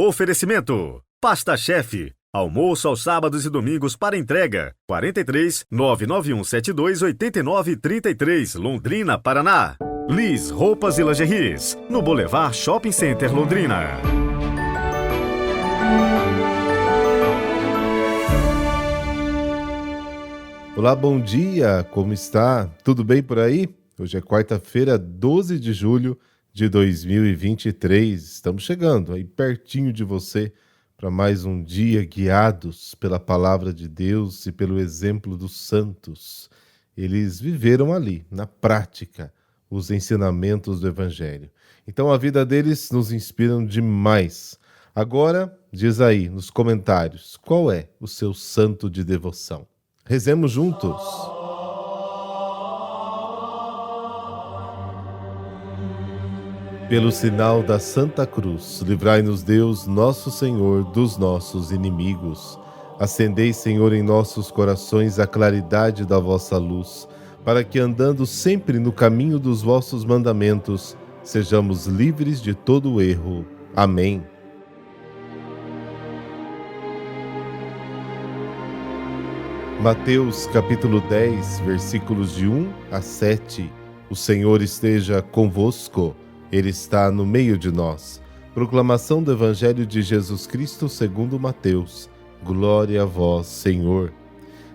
Oferecimento: Pasta Chef. Almoço aos sábados e domingos para entrega. 43 99172 8933, Londrina, Paraná. Liz Roupas e Lingeries, no Boulevard Shopping Center, Londrina. Olá, bom dia, como está? Tudo bem por aí? Hoje é quarta-feira, 12 de julho de 2023. Estamos chegando aí pertinho de você para mais um dia guiados pela palavra de Deus e pelo exemplo dos santos. Eles viveram ali, na prática, os ensinamentos do Evangelho. Então a vida deles nos inspira demais. Agora, diz aí nos comentários, qual é o seu santo de devoção? Rezemos juntos. Pelo sinal da Santa Cruz, livrai-nos Deus, nosso Senhor, dos nossos inimigos. Acendei, Senhor, em nossos corações a claridade da vossa luz, para que, andando sempre no caminho dos vossos mandamentos, sejamos livres de todo erro. Amém. Mateus capítulo 10, versículos de 1 a 7. O Senhor esteja convosco, Ele está no meio de nós. Proclamação do Evangelho de Jesus Cristo segundo Mateus. Glória a vós, Senhor.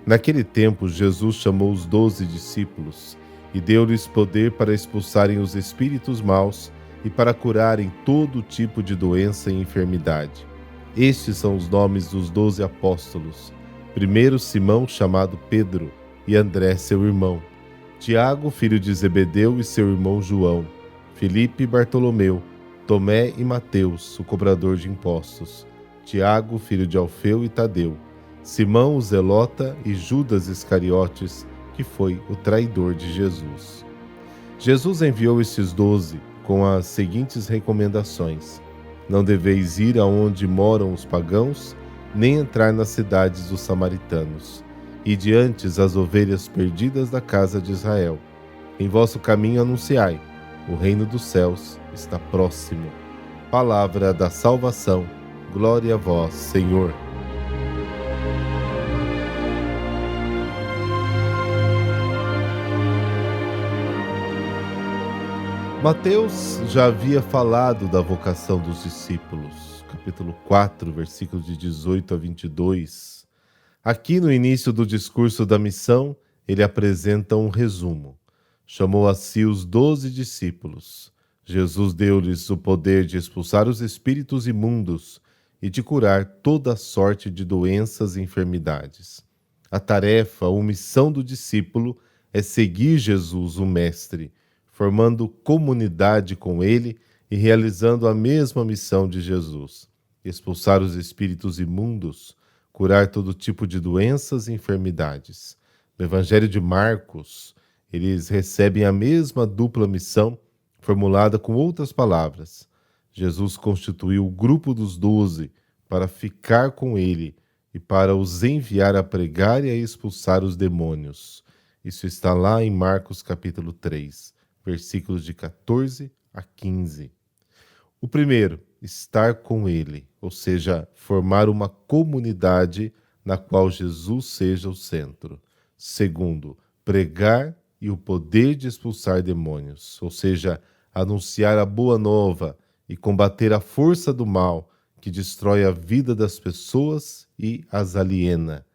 Naquele tempo, Jesus chamou os 12 discípulos e deu-lhes poder para expulsarem os espíritos maus e para curarem todo tipo de doença e enfermidade. Estes são os nomes dos 12 apóstolos. Primeiro, Simão, chamado Pedro, e André, seu irmão. Tiago, filho de Zebedeu, e seu irmão João. Filipe e Bartolomeu. Tomé e Mateus, o cobrador de impostos. Tiago, filho de Alfeu e Tadeu. Simão, o zelota, e Judas Iscariotes, que foi o traidor de Jesus. Jesus enviou estes 12 com as seguintes recomendações: não deveis ir aonde moram os pagãos, nem entrar nas cidades dos samaritanos. Ide antes as ovelhas perdidas da casa de Israel. Em vosso caminho anunciai: o reino dos céus está próximo. Palavra da salvação. Glória a vós, Senhor. Mateus já havia falado da vocação dos discípulos, capítulo 4, versículos de 18 a 22. Aqui no início do discurso da missão, ele apresenta um resumo. Chamou a si os 12 discípulos. Jesus deu-lhes o poder de expulsar os espíritos imundos e de curar toda sorte de doenças e enfermidades. A tarefa ou missão do discípulo é seguir Jesus, o Mestre, formando comunidade com ele e realizando a mesma missão de Jesus: expulsar os espíritos imundos, curar todo tipo de doenças e enfermidades. No Evangelho de Marcos, eles recebem a mesma dupla missão, formulada com outras palavras. Jesus constituiu o grupo dos 12 para ficar com ele e para os enviar a pregar e a expulsar os demônios. Isso está lá em Marcos capítulo 3. Versículos de 14 a 15. O primeiro, estar com ele, ou seja, formar uma comunidade na qual Jesus seja o centro. Segundo, pregar e o poder de expulsar demônios, ou seja, anunciar a boa nova e combater a força do mal que destrói a vida das pessoas e as aliena.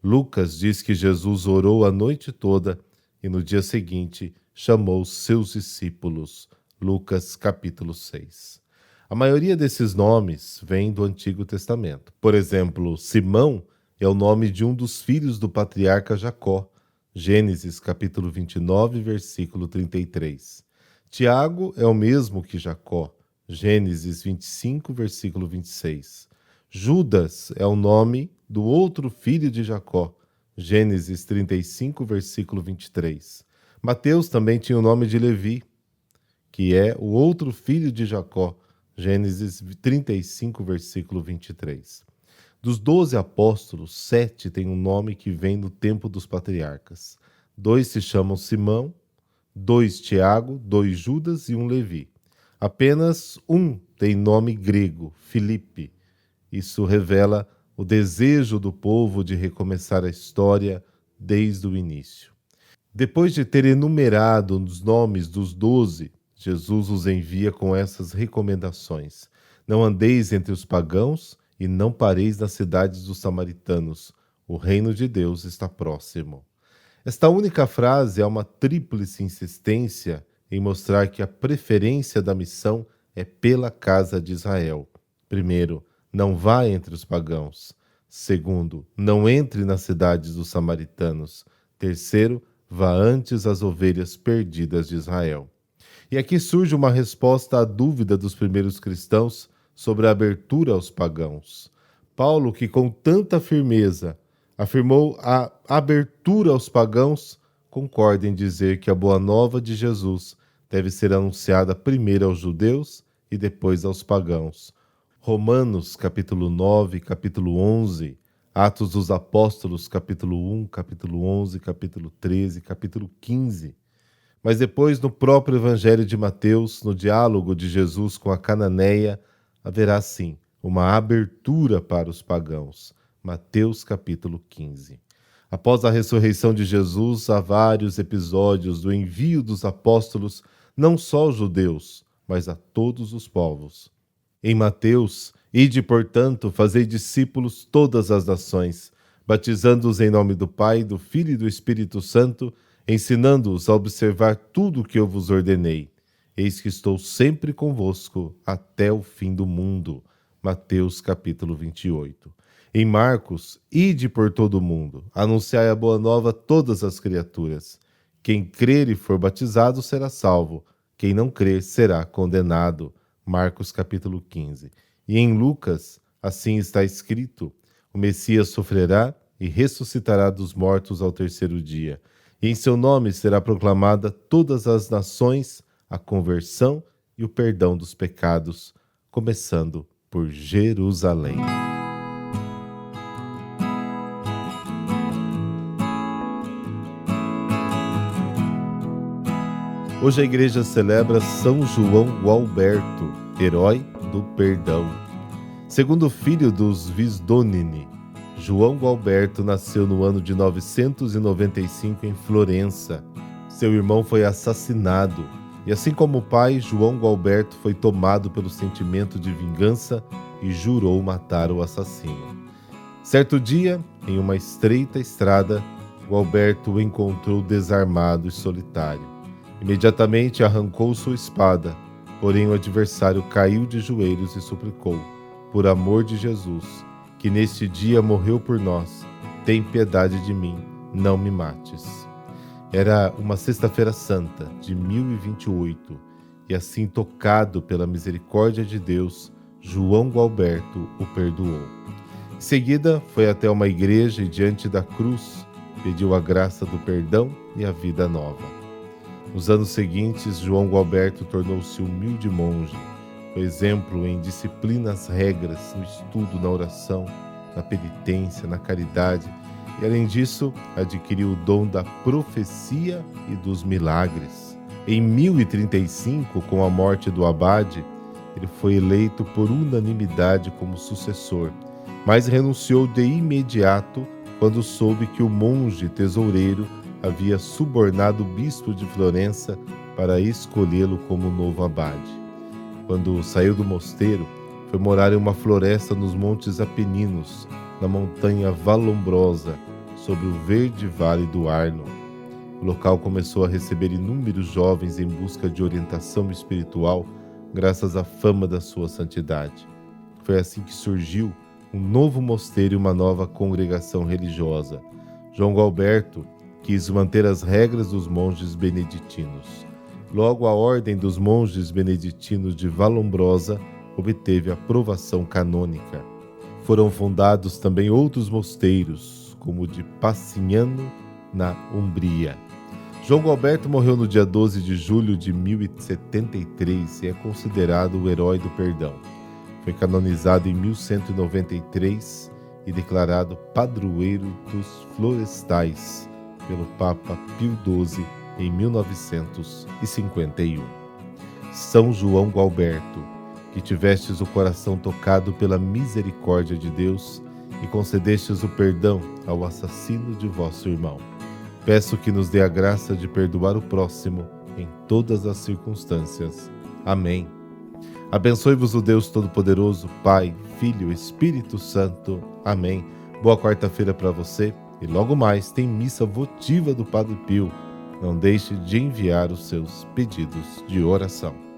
Lucas diz que Jesus orou a noite toda e no dia seguinte chamou seus discípulos. Lucas capítulo 6. A maioria desses nomes vem do Antigo Testamento. Por exemplo, Simão é o nome de um dos filhos do patriarca Jacó. Gênesis capítulo 29, versículo 33. Tiago é o mesmo que Jacó. Gênesis 25, versículo 26. Judas é o nome do outro filho de Jacó. Gênesis 35, versículo 23. Mateus também tinha o nome de Levi, que é o outro filho de Jacó, Gênesis 35, versículo 23. Dos 12 apóstolos, 7 têm um nome que vem no tempo dos patriarcas. 2 se chamam Simão, 2 Tiago, 2 Judas e 1 Levi. Apenas um tem nome grego, Filipe. Isso revela o desejo do povo de recomeçar a história desde o início. Depois de ter enumerado os nomes dos 12, Jesus os envia com essas recomendações: não andeis entre os pagãos e não pareis nas cidades dos samaritanos. O reino de Deus está próximo. Esta única frase é uma tríplice insistência em mostrar que a preferência da missão é pela casa de Israel. Primeiro, não vá entre os pagãos. Segundo, não entre nas cidades dos samaritanos. Terceiro, vá antes às ovelhas perdidas de Israel. E aqui surge uma resposta à dúvida dos primeiros cristãos sobre a abertura aos pagãos. Paulo, que com tanta firmeza afirmou a abertura aos pagãos, concorda em dizer que a boa nova de Jesus deve ser anunciada primeiro aos judeus e depois aos pagãos. Romanos, capítulo 9, capítulo 11, Atos dos Apóstolos, capítulo 1, capítulo 11, capítulo 13, capítulo 15. Mas depois, no próprio Evangelho de Mateus, no diálogo de Jesus com a cananeia, haverá sim uma abertura para os pagãos. Mateus capítulo 15. Após a ressurreição de Jesus, há vários episódios do envio dos apóstolos, não só aos judeus, mas a todos os povos. Em Mateus, ide, portanto, fazei discípulos todas as nações, batizando-os em nome do Pai, do Filho e do Espírito Santo, ensinando-os a observar tudo o que eu vos ordenei. Eis que estou sempre convosco até o fim do mundo. Mateus capítulo 28. Em Marcos, ide por todo o mundo, anunciai a boa nova a todas as criaturas. Quem crer e for batizado será salvo, quem não crer será condenado. Marcos capítulo 15. E em Lucas, assim está escrito: o Messias sofrerá e ressuscitará dos mortos ao terceiro dia, e em seu nome será proclamada todas as nações a conversão e o perdão dos pecados, começando por Jerusalém. Hoje a igreja celebra São João Gualberto, herói do perdão. Segundo filho dos Visdonini, João Gualberto nasceu no ano de 995 em Florença. Seu irmão foi assassinado e, assim como o pai, João Gualberto foi tomado pelo sentimento de vingança e jurou matar o assassino. Certo dia, em uma estreita estrada, Gualberto o encontrou desarmado e solitário. Imediatamente arrancou sua espada, porém o adversário caiu de joelhos e suplicou: por amor de Jesus, que neste dia morreu por nós, tem piedade de mim, não me mates. Era uma sexta-feira santa de 1028, e assim, tocado pela misericórdia de Deus, João Gualberto o perdoou. Em seguida, foi até uma igreja e, diante da cruz, pediu a graça do perdão e a vida nova. Nos anos seguintes, João Gualberto tornou-se humilde monge. Foi exemplo em disciplinas, regras, no estudo, na oração, na penitência, na caridade, e além disso, adquiriu o dom da profecia e dos milagres. Em 1035, com a morte do abade, ele foi eleito por unanimidade como sucessor, mas renunciou de imediato quando soube que o monge tesoureiro havia subornado o bispo de Florença para escolhê-lo como novo abade. Quando saiu do mosteiro, foi morar em uma floresta nos Montes Apeninos, na montanha Vallombrosa, sobre o verde vale do Arno. O local começou a receber inúmeros jovens em busca de orientação espiritual, graças à fama da sua santidade. Foi assim que surgiu um novo mosteiro e uma nova congregação religiosa. João Gualberto quis manter as regras dos monges beneditinos. Logo, a ordem dos monges beneditinos de Vallombrosa obteve aprovação canônica. Foram fundados também outros mosteiros, como o de Passignano, na Umbria. João Gualberto morreu no dia 12 de julho de 1073 e é considerado o herói do perdão. Foi canonizado em 1193 e declarado padroeiro dos florestais pelo Papa Pio XII em 1951. São João Gualberto, que tivestes o coração tocado pela misericórdia de Deus e concedestes o perdão ao assassino de vosso irmão. Peço que nos dê a graça de perdoar o próximo em todas as circunstâncias. Amém. Abençoe-vos o Deus Todo-Poderoso, Pai, Filho e Espírito Santo. Amém. Boa quarta-feira para você e logo mais tem missa votiva do Padre Pio. Não deixe de enviar os seus pedidos de oração.